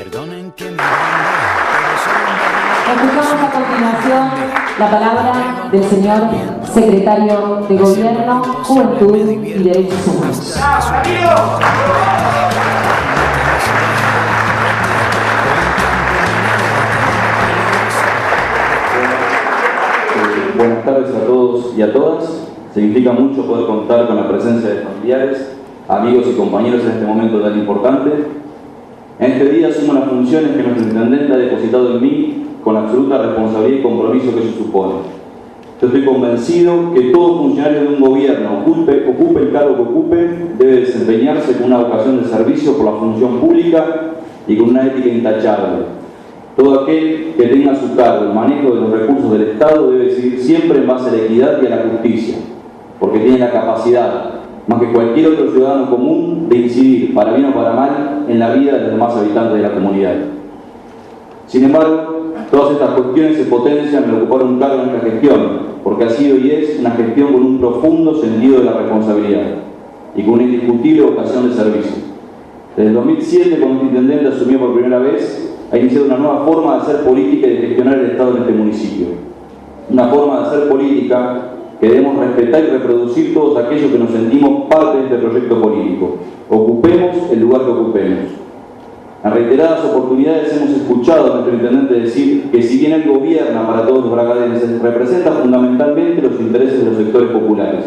Perdonen que me Escuchamos a continuación la palabra del señor secretario de Gobierno, Juventud y Derechos Humanos. Buenas tardes a todos y a todas. Significa mucho poder contar con la presencia de familiares, amigos y compañeros en este momento tan importante. En este día asumo las funciones que nuestro intendente ha depositado en mí con la absoluta responsabilidad y compromiso que ello supone. Yo estoy convencido que todo funcionario de un gobierno, ocupe el cargo que ocupe, debe desempeñarse con una vocación de servicio por la función pública y con una ética intachable. Todo aquel que tenga a su cargo el manejo de los recursos del Estado debe decidir siempre en base a la equidad y a la justicia, porque tiene la capacidad, más que cualquier otro ciudadano común, de incidir, para bien o para mal, en la vida de los demás habitantes de la comunidad. Sin embargo, todas estas cuestiones se potencian al ocupar un cargo en esta gestión, porque ha sido y es una gestión con un profundo sentido de la responsabilidad y con una indiscutible vocación de servicio. Desde el 2007, cuando este intendente asumió por primera vez, ha iniciado una nueva forma de hacer política y de gestionar el Estado en este municipio. Una forma de hacer política que debemos respetar y reproducir todos aquellos que nos sentimos parte de este proyecto político. Ocupemos el lugar que ocupemos. En reiteradas oportunidades hemos escuchado a nuestro intendente decir que si bien él gobierna para todos los bragadenses, representa fundamentalmente los intereses de los sectores populares.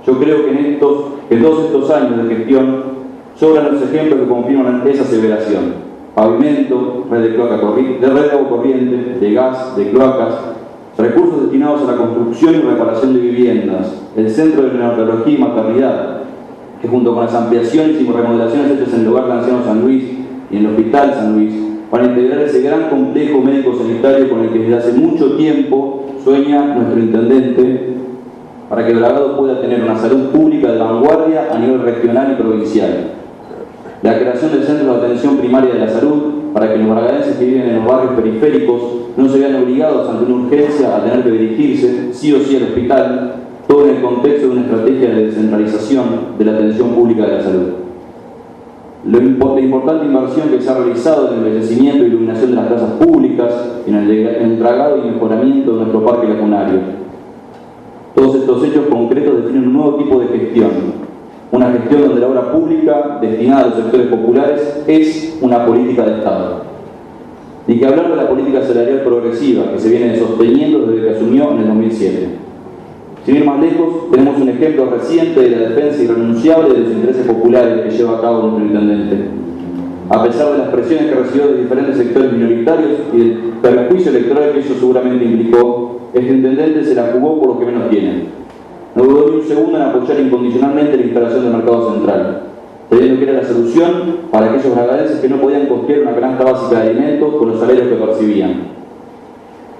Yo creo que en todos estos años de gestión sobran los ejemplos que confirman esa aseveración. Pavimento, red de agua corriente, de gas, de cloacas, recursos destinados a la construcción y reparación de viviendas, el Centro de Neonatología y Maternidad, que junto con las ampliaciones y remodelaciones hechas en el Hogar de Ancianos San Luis y en el Hospital San Luis, para integrar ese gran complejo médico-sanitario con el que desde hace mucho tiempo sueña nuestro intendente, para que Bragado pueda tener una salud pública de vanguardia a nivel regional y provincial. La creación del Centro de Atención Primaria de la Salud, para que los bragadenses que viven en los barrios periféricos no se vean obligados ante una urgencia a tener que dirigirse, sí o sí, al hospital, todo en el contexto de una estrategia de descentralización de la atención pública de la salud. La importante inversión que se ha realizado en el embellecimiento e iluminación de las plazas públicas, en el dragado y mejoramiento de nuestro parque lagunario. Todos estos hechos concretos definen un nuevo tipo de gestión. Una gestión donde la obra pública destinada a los sectores populares es una política de Estado. Ni que hablar de la política salarial progresiva que se viene sosteniendo desde que asumió en el 2007. Sin ir más lejos, tenemos un ejemplo reciente de la defensa irrenunciable de los intereses populares que lleva a cabo nuestro intendente. A pesar de las presiones que recibió de diferentes sectores minoritarios y del perjuicio electoral que ello seguramente implicó, este intendente se la jugó por los que menos tienen. No dudó ni un segundo en apoyar incondicionalmente la instalación del mercado central, creyendo que era la solución para aquellos bragadenses que no podían costear una canasta básica de alimentos con los salarios que percibían.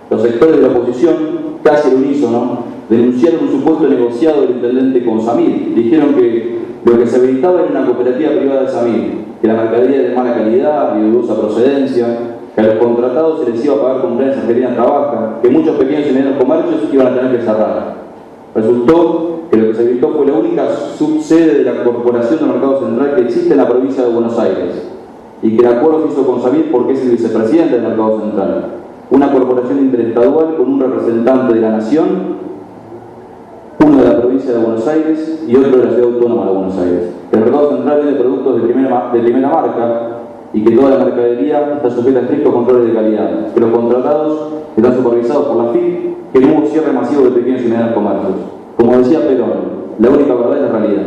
Los sectores de la oposición, casi al unísono, denunciaron un supuesto negociado del intendente con Samir. Dijeron que lo que se habilitaba era una cooperativa privada de Samir, que la mercadería era de mala calidad y de dudosa procedencia, que a los contratados se les iba a pagar con planes que tenían trabajo, que muchos pequeños y medianos comercios iban a tener que cerrar. Resultó que lo que se habilitó fue la única subsede de la Corporación de Mercado Central que existe en la provincia de Buenos Aires y que el acuerdo se hizo con Samir porque es el vicepresidente del Mercado Central. Una corporación interestadual con un representante de la Nación, uno de la provincia de Buenos Aires y otro de la Ciudad Autónoma de Buenos Aires. El Mercado Central vende productos de primera marca y que toda la mercadería está sujeta a estrictos controles de calidad, que los contratados están supervisados por la FIP, que no hubo cierre masivo de pequeños y medianos comercios. Como decía Perón, la única verdad es la realidad.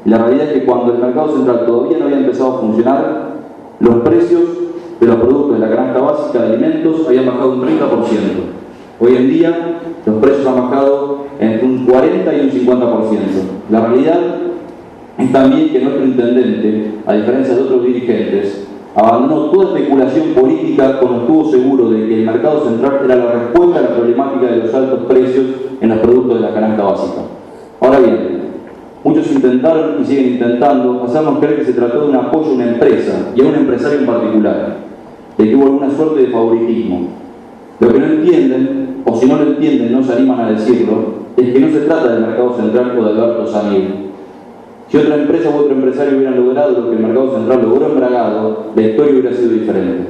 Y la realidad es que cuando el mercado central todavía no había empezado a funcionar, los precios de los productos de la canasta básica de alimentos habían bajado un 30%. Hoy en día, los precios han bajado entre un 40 y un 50%. La realidad es también que nuestro intendente, a diferencia de otros dirigentes, abandonó toda especulación política cuando estuvo seguro de que el mercado central era la respuesta a la problemática de los altos precios en los productos de la canasta básica. Ahora bien, muchos intentaron y siguen intentando hacernos creer que se trató de un apoyo a una empresa y a un empresario en particular, de que hubo alguna suerte de favoritismo. Lo que no entienden, o si no lo entienden no se animan a decirlo, es que no se trata del mercado central o de Alberto Samir. Si otra empresa u otro empresario hubieran logrado lo que el mercado central logró en Bragado, la historia hubiera sido diferente.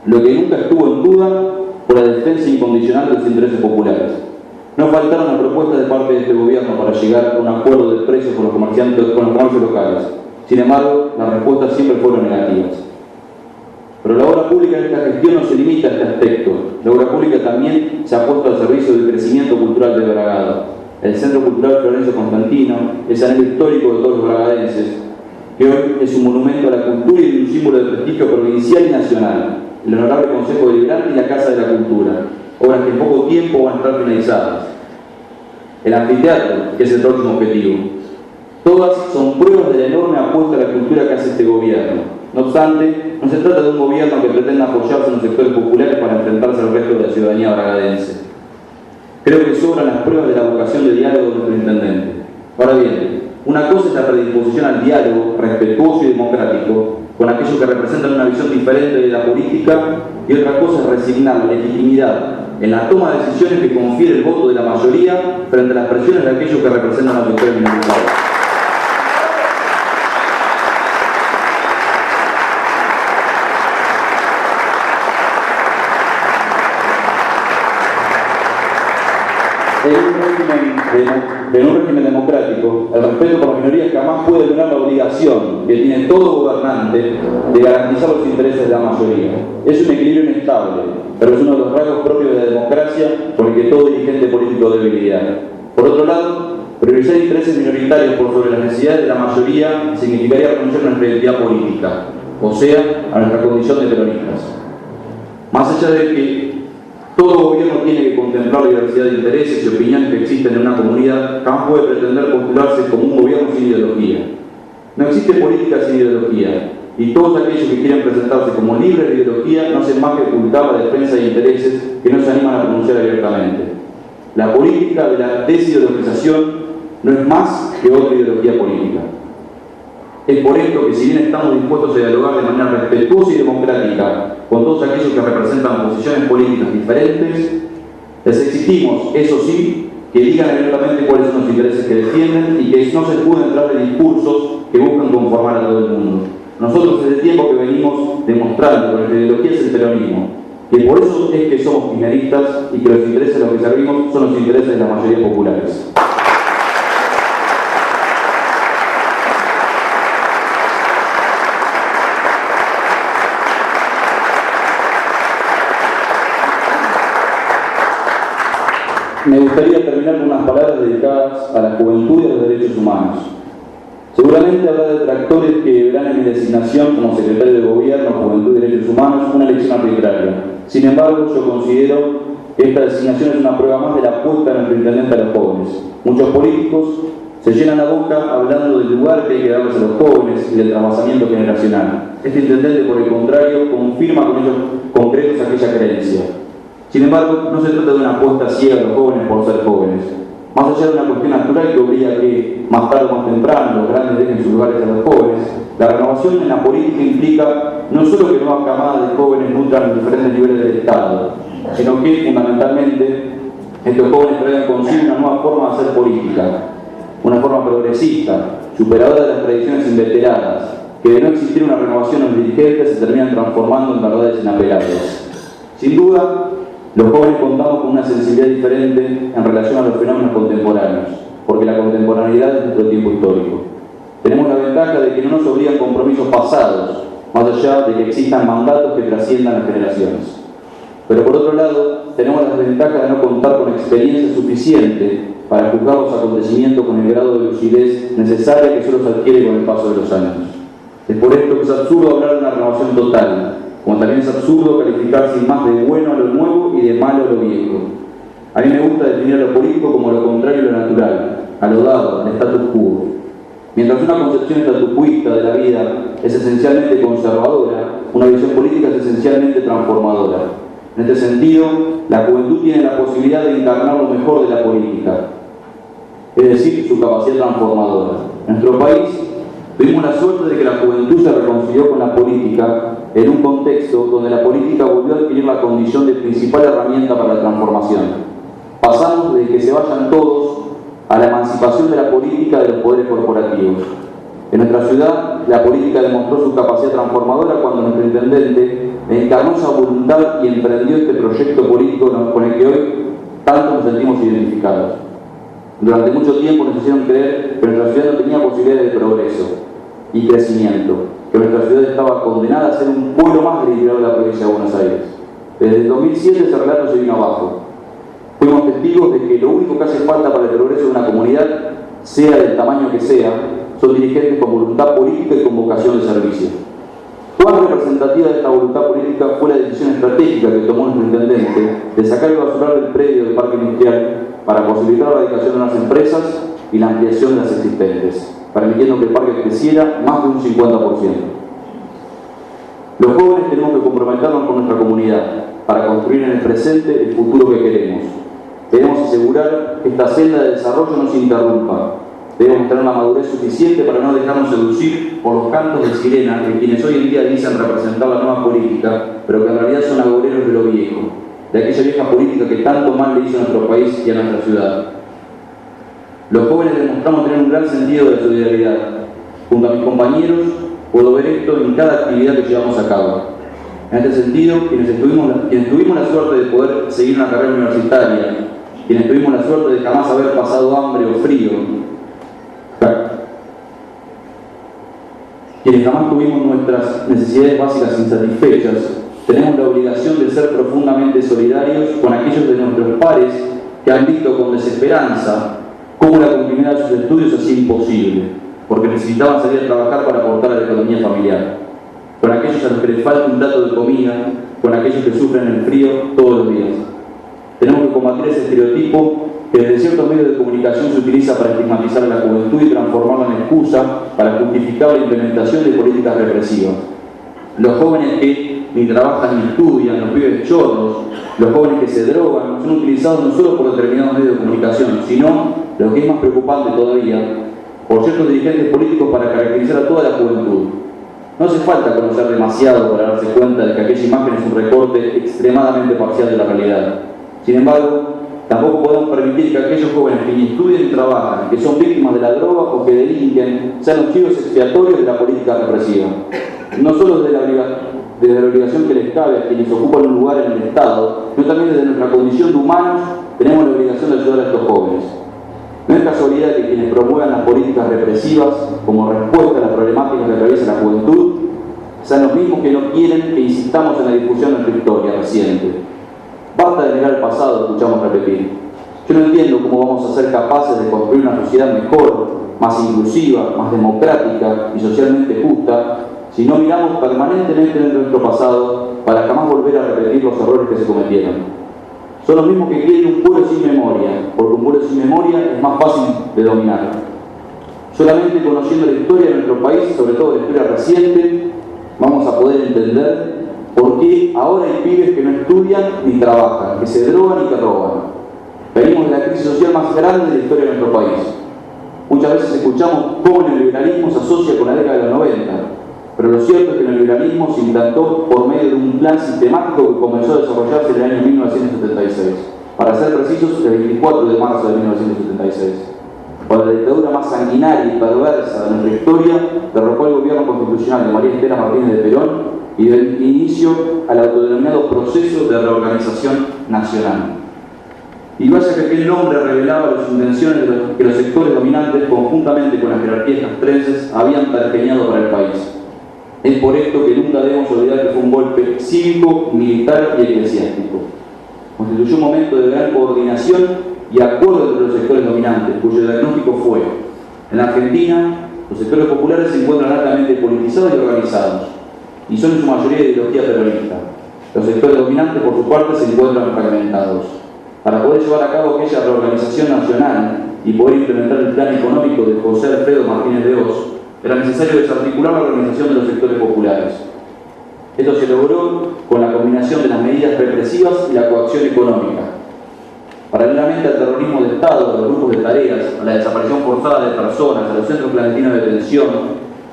Lo que nunca estuvo en duda fue la defensa incondicional de los intereses populares. No faltaron las propuestas de parte de este gobierno para llegar a un acuerdo de precios con los comercios locales. Sin embargo, las respuestas siempre fueron negativas. Pero la obra pública en esta gestión no se limita a este aspecto. La obra pública también se ha puesto al servicio del crecimiento cultural de Bragado. El Centro Cultural Florencio Constantino, ese anhelo histórico de todos los bragadenses, que hoy es un monumento a la cultura y un símbolo de prestigio provincial y nacional, el Honorable Consejo Deliberante y la Casa de la Cultura, obras que en poco tiempo van a estar finalizadas. El anfiteatro, que es el próximo objetivo. Todas son pruebas de la enorme apuesta a la cultura que hace este gobierno. No obstante, no se trata de un gobierno que pretenda apoyarse en los sectores populares para enfrentarse al resto de la ciudadanía bragadense. Creo que sobran las pruebas de la vocación de diálogo de nuestro intendente. Ahora bien, una cosa es la predisposición al diálogo respetuoso y democrático con aquellos que representan una visión diferente de la política, y otra cosa es resignar la legitimidad en la toma de decisiones que confiere el voto de la mayoría frente a las presiones de aquellos que representan a los sectores minoritarios. En un régimen democrático, el respeto por minorías jamás puede tener la obligación que tiene todo gobernante de garantizar los intereses de la mayoría. Es un equilibrio inestable, pero es uno de los rasgos propios de la democracia por el que todo dirigente político debe lidiar. Por otro lado, priorizar intereses minoritarios por sobre las necesidades de la mayoría significaría renunciar a nuestra identidad política, o sea, a nuestra condición de peronistas. Más allá de que todo gobierno tiene que contemplar la diversidad de intereses y opiniones que existen en una comunidad, jamás puede pretender postularse como un gobierno sin ideología. No existe política sin ideología, y todos aquellos que quieren presentarse como libres de ideología no hacen más que ocultar la defensa de intereses que no se animan a pronunciar abiertamente. La política de la desideologización no es más que otra ideología política. Es por esto que, si bien estamos dispuestos a dialogar de manera respetuosa y democrática con todos aquellos que representan posiciones políticas diferentes, les exigimos, eso sí, que digan abiertamente cuáles son los intereses que defienden y que no se pueden entrar de discursos que buscan conformar a todo el mundo. Nosotros, desde el tiempo que venimos demostrando que nuestra ideología es el peronismo, que por eso es que somos kirchneristas y que los intereses a los que servimos son los intereses de las mayorías populares. Me gustaría terminar con unas palabras dedicadas a la juventud y a los derechos humanos. Seguramente habrá detractores que verán en mi designación como secretario de Gobierno, Juventud y Derechos Humanos una elección arbitraria. Sin embargo, yo considero que esta designación es una prueba más de la apuesta de nuestro intendente a los jóvenes. Muchos políticos se llenan la boca hablando del lugar que hay que darles a los jóvenes y del trasvasamiento generacional. Este intendente, por el contrario, confirma con hechos concretos aquella creencia. Sin embargo, no se trata de una apuesta ciega a los jóvenes por ser jóvenes. Más allá de una cuestión natural que obliga a que, más tarde o más temprano, los grandes dejen sus lugares a los jóvenes, la renovación en la política implica no solo que nuevas camadas de jóvenes nutran los diferentes niveles del Estado, sino que, fundamentalmente, estos jóvenes traen consigo una nueva forma de hacer política, una forma progresista, superadora de las tradiciones inveteradas, que de no existir una renovación en los dirigentes se terminan transformando en verdades inapelables. Sin duda, los jóvenes contamos con una sensibilidad diferente en relación a los fenómenos contemporáneos, porque la contemporaneidad es nuestro tiempo histórico. Tenemos la ventaja de que no nos obligan compromisos pasados, más allá de que existan mandatos que trasciendan las generaciones. Pero por otro lado, tenemos la desventaja de no contar con experiencia suficiente para juzgar los acontecimientos con el grado de lucidez necesaria que solo se adquiere con el paso de los años. Es por esto que es absurdo hablar de una renovación total, como también es absurdo calificar sin más de bueno a lo nuevo y de malo a lo viejo. A mí me gusta definir a lo político como lo contrario a lo natural, a lo dado, al status quo. Mientras una concepción estatucuista de la vida es esencialmente conservadora, una visión política es esencialmente transformadora. En este sentido, la juventud tiene la posibilidad de encarnar lo mejor de la política, es decir, su capacidad transformadora. En nuestro país, tuvimos la suerte de que la juventud se reconcilió con la política en un contexto donde la política volvió a adquirir la condición de principal herramienta para la transformación. Pasamos de que se vayan todos a la emancipación de la política de los poderes corporativos. En nuestra ciudad, la política demostró su capacidad transformadora cuando nuestro intendente encarnó esa voluntad y emprendió este proyecto político con el que hoy tanto nos sentimos identificados. Durante mucho tiempo nos hicieron creer que nuestra ciudad no tenía posibilidades de progreso y crecimiento, que nuestra ciudad estaba condenada a ser un pueblo más retirado de la provincia de Buenos Aires. Desde el 2007 ese relato se vino abajo. Fuimos testigos de que lo único que hace falta para el progreso de una comunidad, sea del tamaño que sea, son dirigentes con voluntad política y con vocación de servicio. ¿Cuán representativa de esta voluntad política fue la decisión estratégica que tomó nuestro intendente de sacar el basural del predio del parque industrial para posibilitar la radicación de unas empresas y la ampliación de las existentes, permitiendo que el parque creciera más de un 50%? Los jóvenes tenemos que comprometernos con nuestra comunidad para construir en el presente el futuro que queremos. Debemos asegurar que esta senda de desarrollo no se interrumpa. Debemos tener la madurez suficiente para no dejarnos seducir por los cantos de sirena de quienes hoy en día dicen representar la nueva política, pero que en realidad son agoreros de lo viejo, de aquella vieja política que tanto mal le hizo a nuestro país y a nuestra ciudad. Los jóvenes demostramos tener un gran sentido de solidaridad. Junto a mis compañeros, puedo ver esto en cada actividad que llevamos a cabo. En este sentido, quienes tuvimos la suerte de poder seguir una carrera universitaria, quienes tuvimos la suerte de jamás haber pasado hambre o frío, quienes jamás tuvimos nuestras necesidades básicas insatisfechas, tenemos la obligación de ser profundamente solidarios con aquellos de nuestros pares que han visto con desesperanza cómo la continuidad de sus estudios hacía imposible, porque necesitaban salir a trabajar para aportar a la economía familiar, con aquellos a los que les falta un plato de comida, con aquellos que sufren el frío todos los días. Tenemos que combatir ese estereotipo que desde ciertos medios de comunicación se utiliza para estigmatizar a la juventud y transformarla en excusa para justificar la implementación de políticas represivas. Los jóvenes que ni trabajan ni estudian, los pibes chorros, los jóvenes que se drogan, son utilizados no solo por determinados medios de comunicación, sino, lo que es más preocupante todavía, por ciertos dirigentes políticos para caracterizar a toda la juventud. No hace falta conocer demasiado para darse cuenta de que aquella imagen es un recorte extremadamente parcial de la realidad. Sin embargo, tampoco podemos permitir que aquellos jóvenes que ni estudian ni trabajan, que son víctimas de la droga o que delinquen, sean los chivos expiatorios de la política represiva. No solo desde la obligación que les cabe a quienes ocupan un lugar en el Estado, sino también desde nuestra condición de humanos tenemos la obligación de ayudar a estos jóvenes. No es casualidad que quienes promuevan las políticas represivas como respuesta a las problemáticas que atraviesa la juventud sean los mismos que no quieren que insistamos en la discusión de nuestra historia reciente. Basta de mirar el pasado, escuchamos repetir. Yo no entiendo cómo vamos a ser capaces de construir una sociedad mejor, más inclusiva, más democrática y socialmente justa si no miramos permanentemente dentro de nuestro pasado para jamás volver a repetir los errores que se cometieron. Son los mismos que quieren un pueblo sin memoria, porque un pueblo sin memoria es más fácil de dominar. Solamente conociendo la historia de nuestro país, sobre todo la historia reciente, vamos a poder entender por qué ahora hay pibes que no estudian ni trabajan, que se drogan y que roban. Venimos de la crisis social más grande de la historia de nuestro país. Muchas veces escuchamos cómo el neoliberalismo se asocia con la década de los 90, pero lo cierto es que el neoliberalismo se implantó por medio de un plan sistemático que comenzó a desarrollarse en el año 1976. Para ser precisos, el 24 de marzo de 1976. Cuando la dictadura más sanguinaria y perversa de nuestra historia derrocó el gobierno constitucional de María Estela Martínez de Perón y dio inicio al autodenominado proceso de reorganización nacional. Y vaya que aquel nombre revelaba las intenciones que los sectores dominantes, conjuntamente con las jerarquías castrenses, habían pergeñado para el país. Es por esto que nunca debemos olvidar que fue un golpe cívico, militar y eclesiástico. Constituyó un momento de gran coordinación y acuerdo entre los sectores dominantes, cuyo diagnóstico fue: en la Argentina, los sectores populares se encuentran altamente politizados y organizados, y son en su mayoría de ideología peronista. Los sectores dominantes, por su parte, se encuentran fragmentados. Para poder llevar a cabo aquella reorganización nacional y poder implementar el plan económico de José Alfredo Martínez de Hoz, era necesario desarticular la organización de los sectores populares. Esto se logró con la combinación de las medidas represivas y la coacción económica. Paralelamente al terrorismo de Estado, a los grupos de tareas, a la desaparición forzada de personas, a los centros clandestinos de detención,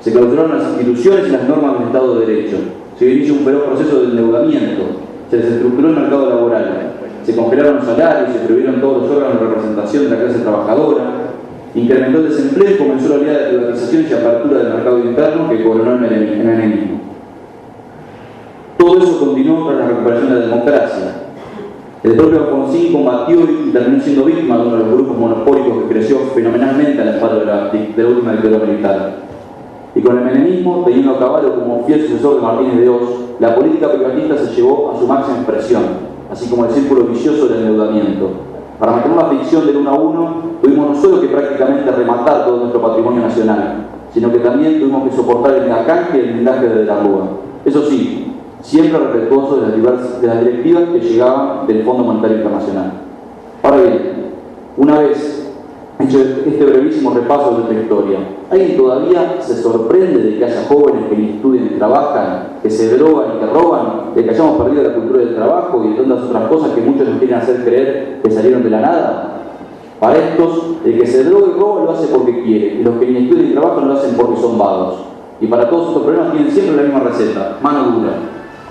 se clausuraron las instituciones y las normas del Estado de Derecho. Se inició un feroz proceso de endeudamiento, se desestructuró el mercado laboral, se congelaron los salarios, se prohibieron todos los órganos de representación de la clase trabajadora, incrementó el desempleo y comenzó la oleada de privatizaciones y apertura del mercado interno que coronó el menemismo. Todo eso continuó tras la recuperación de la democracia. El propio Alfonsín combatió y terminó siendo víctima de uno de los grupos monopólicos que creció fenomenalmente al amparo de la última dictadura militar. Y con el menemismo, teniendo a caballo como fiel sucesor de Martínez de Oz, la política privatista se llevó a su máxima expresión, así como el círculo vicioso del endeudamiento. Para mantener la ficción del 1 a 1, tuvimos no solo que prácticamente rematar todo nuestro patrimonio nacional, sino que también tuvimos que soportar el canje y el blindaje de la Rúa. Eso sí, siempre respetuoso de las directivas que llegaban del Fondo Monetario Internacional. Ahora bien, una vez hecho este brevísimo repaso de nuestra historia, ¿alguien todavía se sorprende de que haya jóvenes que ni estudian ni trabajan, que se drogan y que roban, de que hayamos perdido la cultura del trabajo y de tantas otras cosas que muchos nos quieren hacer creer que salieron de la nada? Para estos, el que se droga y roba lo hace porque quiere, y los que ni estudian ni trabajan lo hacen porque son vagos. Y para todos estos problemas tienen siempre la misma receta: mano dura.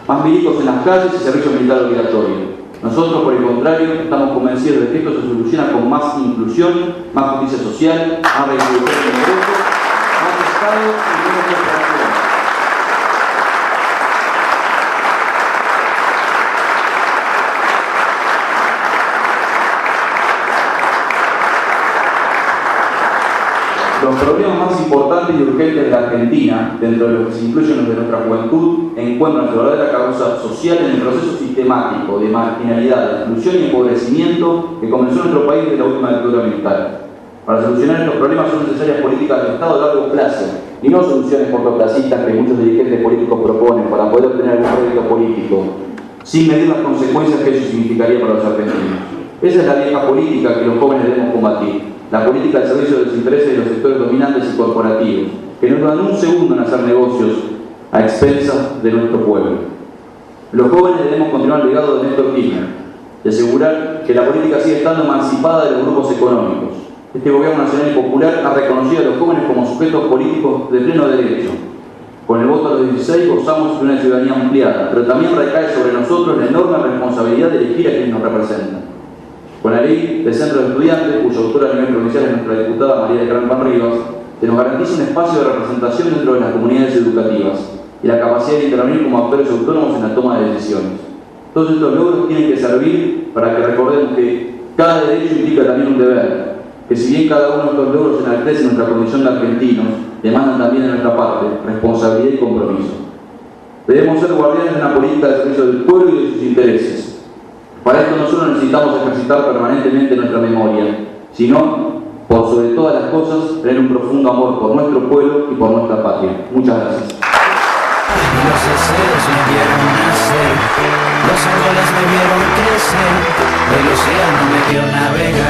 Más milicos en las calles y servicio militar obligatorio. Nosotros, por el contrario, estamos convencidos de que esto se soluciona con más inclusión, más justicia social, más redistribución de ingresos, más Estado y menos corporación. Los problemas más importantes y urgentes de la Argentina, dentro de los que se incluyen los de nuestra juventud, encuentran su verdadera causa social en el proceso sistemático de marginalidad, exclusión y empobrecimiento que comenzó en nuestro país desde la última dictadura militar. Para solucionar estos problemas son necesarias políticas de Estado a largo plazo, y no soluciones cortoplacistas que muchos dirigentes políticos proponen para poder obtener algún rédito político, sin medir las consecuencias que eso significaría para los argentinos. Esa es la vieja política que los jóvenes debemos combatir. La política al servicio de los intereses de los sectores dominantes y corporativos, que no dan un segundo en hacer negocios a expensas de nuestro pueblo. Los jóvenes debemos continuar el legado de Néstor Kirchner, de asegurar que la política sigue estando emancipada de los grupos económicos. Este gobierno nacional y popular ha reconocido a los jóvenes como sujetos políticos de pleno derecho. Con el voto a los 16 gozamos de una ciudadanía ampliada, pero también recae sobre nosotros la enorme responsabilidad de elegir a quienes nos representan. Con la ley del Centro de Estudiantes, cuya autora a nivel provincial es nuestra diputada María del Carmen Rivas, se nos garantiza un espacio de representación dentro de las comunidades educativas y la capacidad de intervenir como actores autónomos en la toma de decisiones. Todos estos logros tienen que servir para que recordemos que cada derecho implica también un deber, que si bien cada uno de estos logros enaltece nuestra condición de argentinos, demandan también de nuestra parte responsabilidad y compromiso. Debemos ser guardianes de una política de servicio del pueblo y de sus intereses. Para esto no solo necesitamos ejercitar permanentemente nuestra memoria, sino, por sobre todas las cosas, tener un profundo amor por nuestro pueblo y por nuestra patria. Muchas gracias. Los eceros me vieron nacer, los árboles me vieron crecer, el océano me vio navegar.